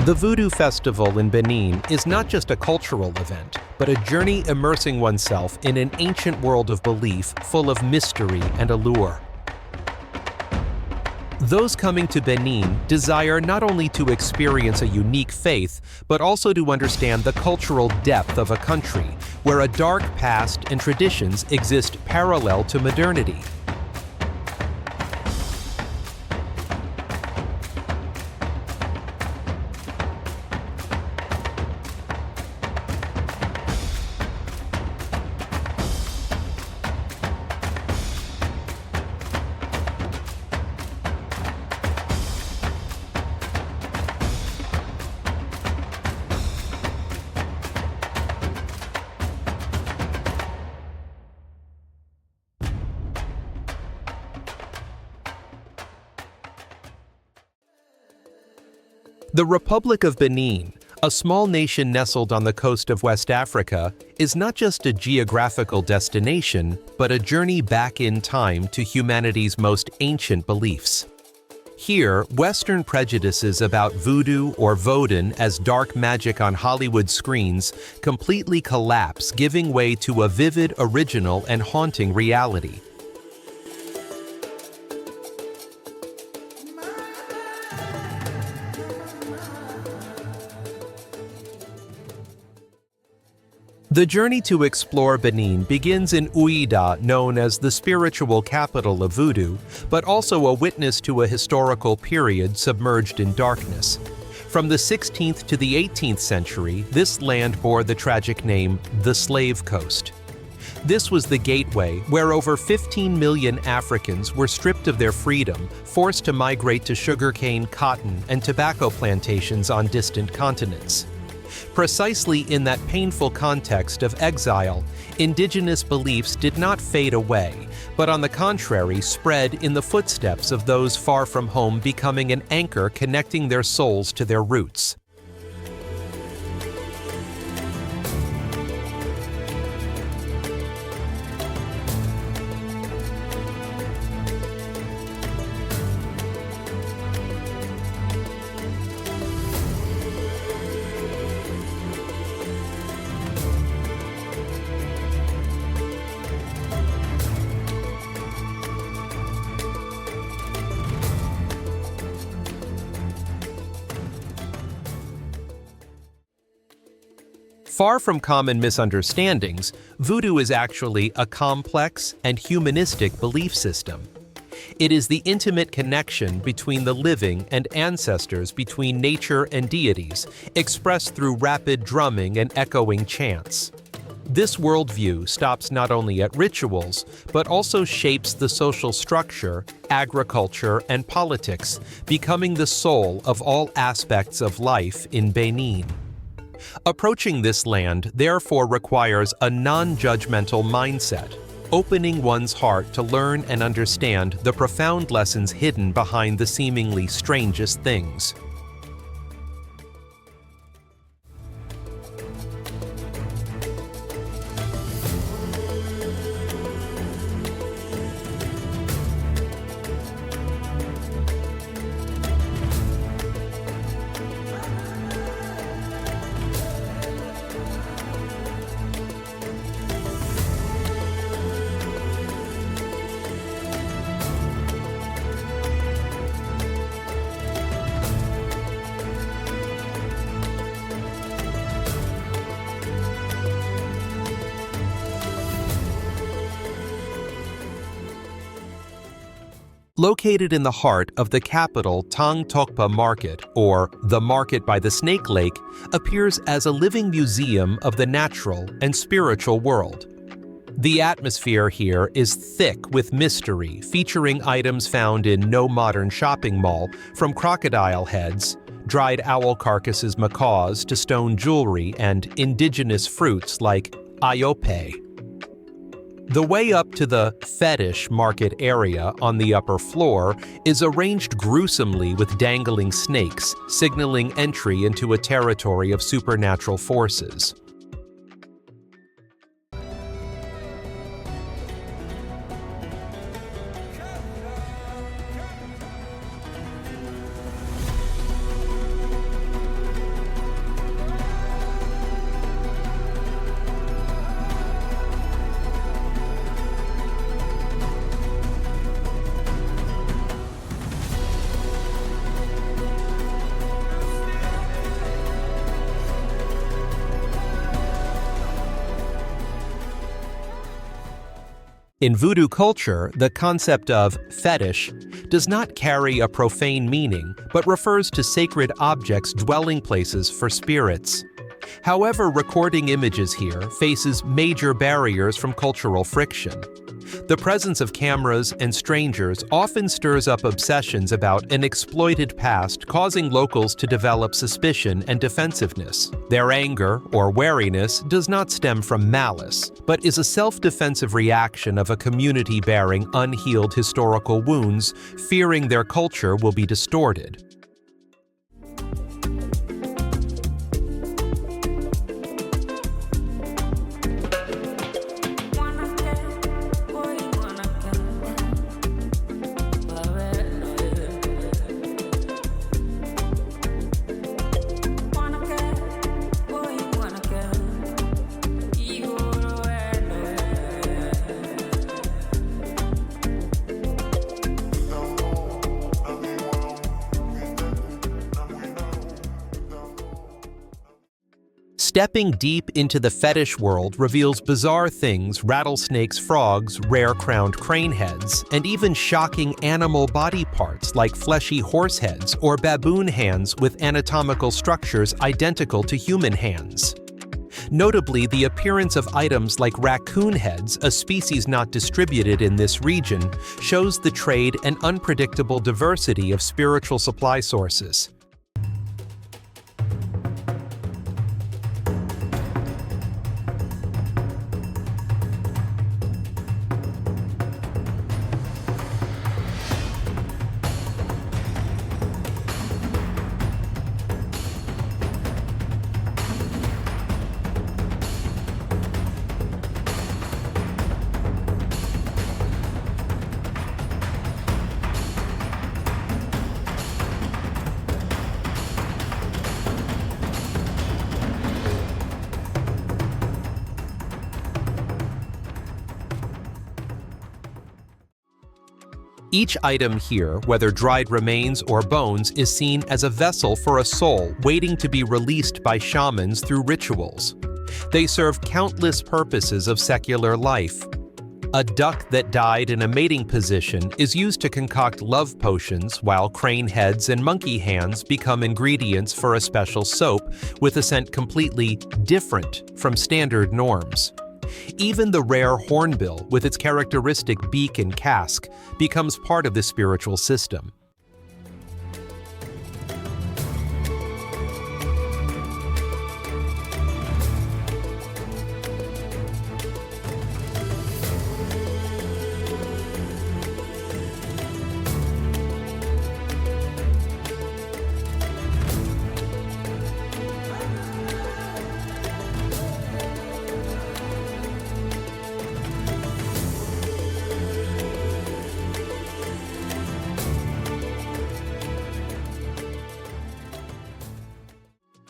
The Voodoo Festival in Benin is not just a cultural event, but a journey immersing oneself in an ancient world of belief full of mystery and allure. Those coming to Benin desire not only to experience a unique faith, but also to understand the cultural depth of a country where a dark past and traditions exist parallel to modernity. The Republic of Benin, a small nation nestled on the coast of West Africa, is not just a geographical destination, but a journey back in time to humanity's most ancient beliefs. Here, Western prejudices about voodoo or Vodun as dark magic on Hollywood screens completely collapse, giving way to a vivid, original, and haunting reality. The journey to explore Benin begins in Ouidah, known as the spiritual capital of voodoo, but also a witness to a historical period submerged in darkness. From the 16th to the 18th century, this land bore the tragic name the Slave Coast. This was the gateway where over 15 million Africans were stripped of their freedom, forced to migrate to sugarcane, cotton, and tobacco plantations on distant continents. Precisely in that painful context of exile, indigenous beliefs did not fade away, but on the contrary spread in the footsteps of those far from home, becoming an anchor connecting their souls to their roots. Far from common misunderstandings, voodoo is actually a complex and humanistic belief system. It is the intimate connection between the living and ancestors, between nature and deities, expressed through rapid drumming and echoing chants. This worldview stops not only at rituals, but also shapes the social structure, agriculture, and politics, becoming the soul of all aspects of life in Benin. Approaching this land therefore requires a non-judgmental mindset, opening one's heart to learn and understand the profound lessons hidden behind the seemingly strangest things. Located in the heart of the capital, Dantokpa Market, or the Market by the Snake Lake, appears as a living museum of the natural and spiritual world. The atmosphere here is thick with mystery, featuring items found in no modern shopping mall, from crocodile heads, dried owl carcasses, macaws, to stone jewelry and indigenous fruits like ayope. The way up to the fetish market area on the upper floor is arranged gruesomely with dangling snakes, signaling entry into a territory of supernatural forces. In Voodoo culture, the concept of fetish does not carry a profane meaning, but refers to sacred objects, dwelling places for spirits. However, recording images here faces major barriers from cultural friction. The presence of cameras and strangers often stirs up obsessions about an exploited past, causing locals to develop suspicion and defensiveness. Their anger or wariness does not stem from malice, but is a self-defensive reaction of a community bearing unhealed historical wounds, fearing their culture will be distorted. Stepping deep into the fetish world reveals bizarre things: rattlesnakes, frogs, rare crowned crane heads, and even shocking animal body parts like fleshy horse heads or baboon hands with anatomical structures identical to human hands. Notably, the appearance of items like raccoon heads, a species not distributed in this region, shows the trade and unpredictable diversity of spiritual supply sources. Each item here, whether dried remains or bones, is seen as a vessel for a soul waiting to be released by shamans through rituals. They serve countless purposes of secular life. A duck that died in a mating position is used to concoct love potions, while crane heads and monkey hands become ingredients for a special soap with a scent completely different from standard norms. Even the rare hornbill, with its characteristic beak and casque, becomes part of the spiritual system.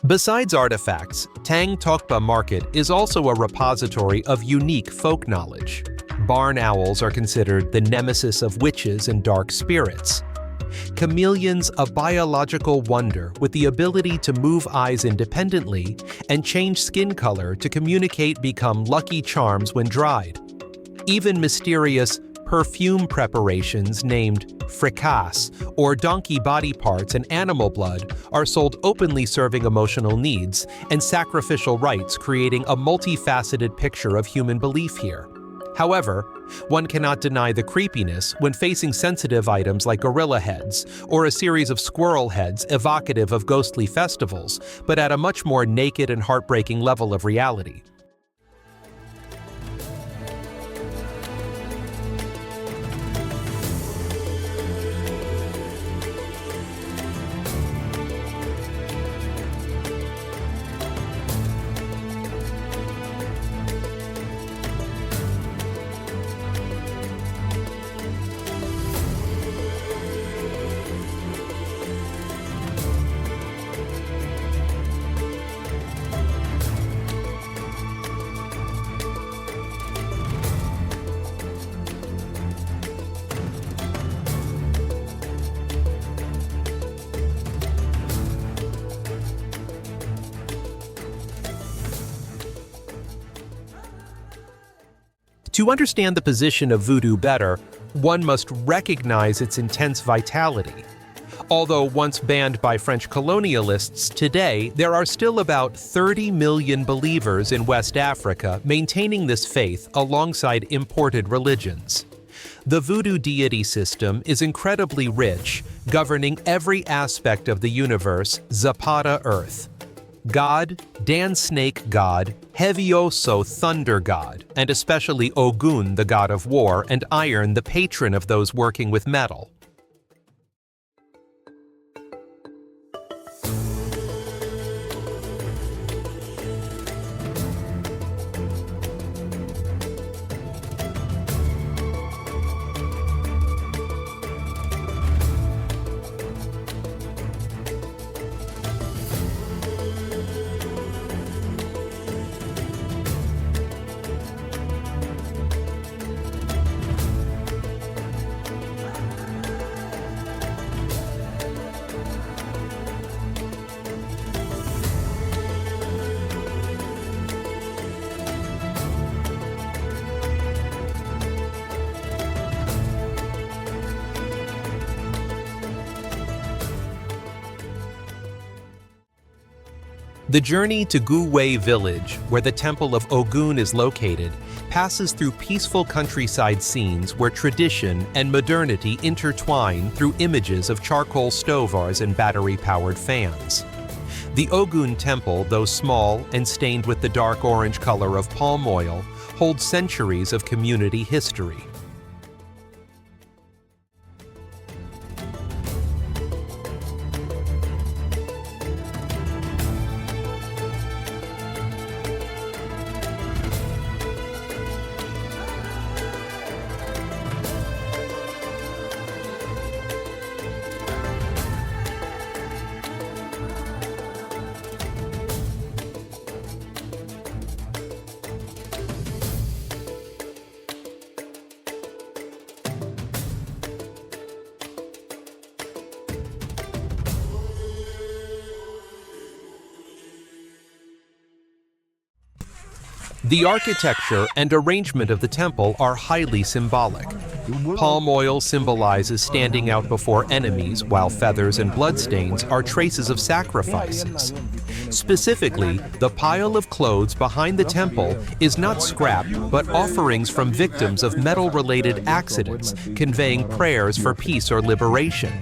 Besides artifacts, Dantokpa Market is also a repository of unique folk knowledge. Barn owls are considered the nemesis of witches and dark spirits. Chameleons, a biological wonder with the ability to move eyes independently and change skin color to communicate, become lucky charms when dried. Even mysterious perfume preparations named fricasse, or donkey body parts and animal blood, are sold openly, serving emotional needs and sacrificial rites, creating a multifaceted picture of human belief here. However, one cannot deny the creepiness when facing sensitive items like gorilla heads or a series of squirrel heads evocative of ghostly festivals, but at a much more naked and heartbreaking level of reality. To understand the position of voodoo better, one must recognize its intense vitality. Although once banned by French colonialists, today there are still about 30 million believers in West Africa maintaining this faith alongside imported religions. The voodoo deity system is incredibly rich, governing every aspect of the universe, Zapata Earth. God, Dan Snake God, Hevioso Thunder God, and especially Ogun, the god of war, and iron, the patron of those working with metal. The journey to Guwei village, where the temple of Ogun is located, passes through peaceful countryside scenes where tradition and modernity intertwine through images of charcoal stovars and battery-powered fans. The Ogun Temple, though small and stained with the dark orange color of palm oil, holds centuries of community history. The architecture and arrangement of the temple are highly symbolic. Palm oil symbolizes standing out before enemies, while feathers and bloodstains are traces of sacrifices. Specifically, the pile of clothes behind the temple is not scrap, but offerings from victims of metal-related accidents, conveying prayers for peace or liberation.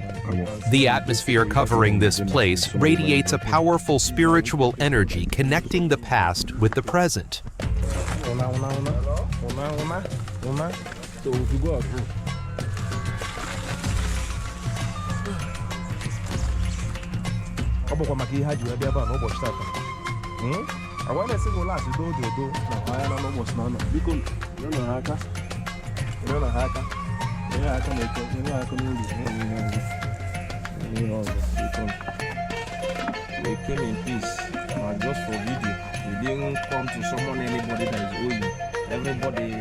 The atmosphere covering this place radiates a powerful spiritual energy connecting the past with the present. We came in peace, just for video. We didn't come to summon anybody that is owing. Everybody, we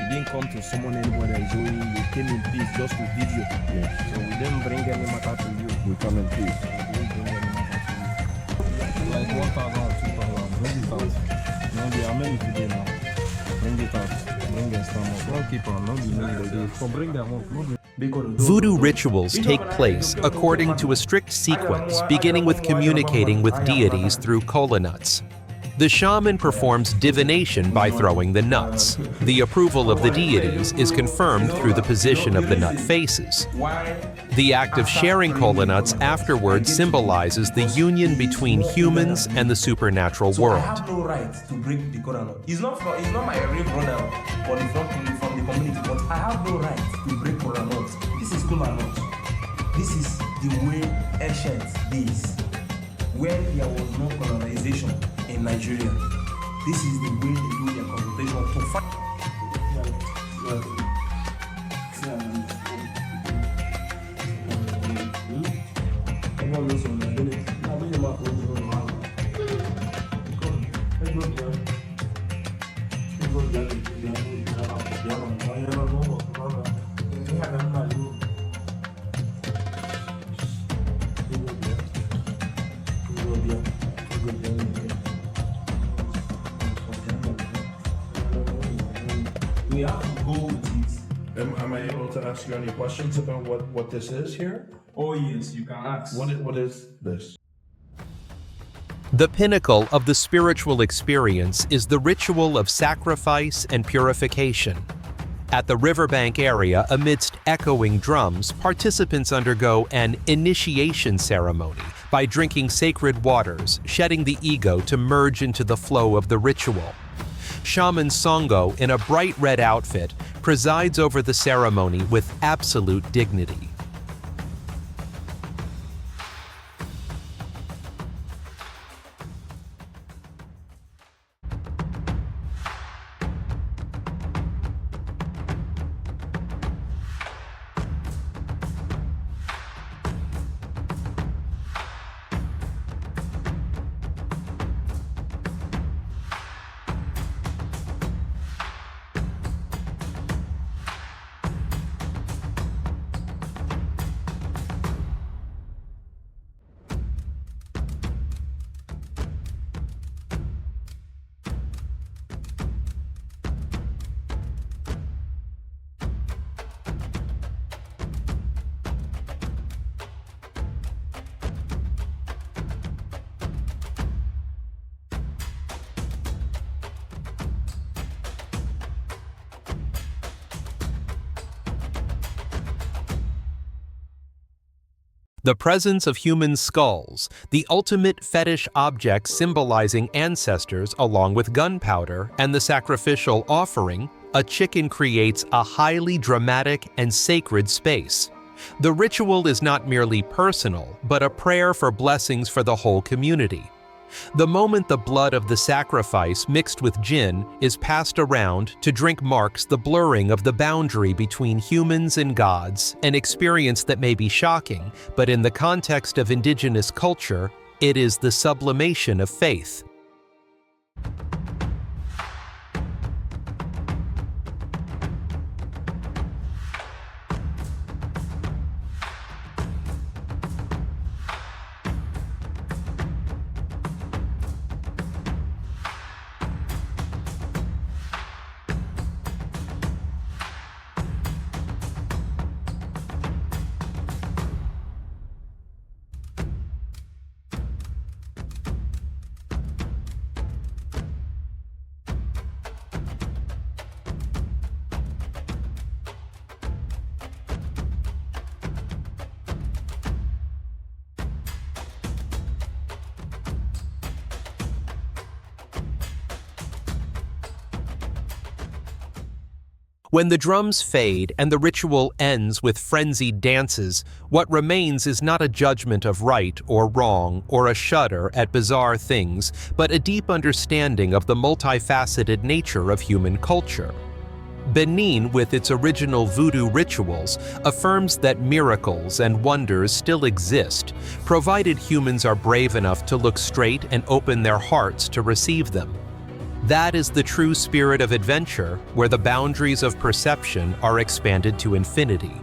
didn't come to summon anybody that is owing. We came in peace just to video. Yes. So we didn't bring any matter to you. We come in peace. We didn't bring any matter to you. Like 1,000 or 2,000. Bring it out. No, there are many today now. Bring it out. Bring the stomach. Don't keep on. Don't be many. So bring them out. Voodoo rituals take place according to a strict sequence, beginning with communicating with deities through kola nuts. The shaman performs divination by throwing the nuts. The approval of the deities is confirmed through the position of the nut faces. The act of sharing kola nuts afterwards symbolizes the union between humans and the supernatural world. I have no right to break the kola nut. He's not my real brother or from the community, but I have no right to break kola nuts. This is kola nut. This is the way ancient days, when there was no colonization in Nigeria. This is the way they do their consultation to fight. we have to go with it. Am I able to ask you any questions about what this is here? Oh yes, you can ask. What is this? The pinnacle of the spiritual experience is the ritual of sacrifice and purification. At the riverbank area, amidst echoing drums, participants undergo an initiation ceremony by drinking sacred waters, shedding the ego to merge into the flow of the ritual. Shaman Songo, in a bright red outfit, presides over the ceremony with absolute dignity. The presence of human skulls, the ultimate fetish object symbolizing ancestors along with gunpowder, and the sacrificial offering, a chicken creates a highly dramatic and sacred space. The ritual is not merely personal, but a prayer for blessings for the whole community. The moment the blood of the sacrifice mixed with jinn is passed around to drink marks the blurring of the boundary between humans and gods, an experience that may be shocking, but in the context of indigenous culture, it is the sublimation of faith. When the drums fade and the ritual ends with frenzied dances, what remains is not a judgment of right or wrong or a shudder at bizarre things, but a deep understanding of the multifaceted nature of human culture. Benin, with its original voodoo rituals, affirms that miracles and wonders still exist, provided humans are brave enough to look straight and open their hearts to receive them. That is the true spirit of adventure, where the boundaries of perception are expanded to infinity.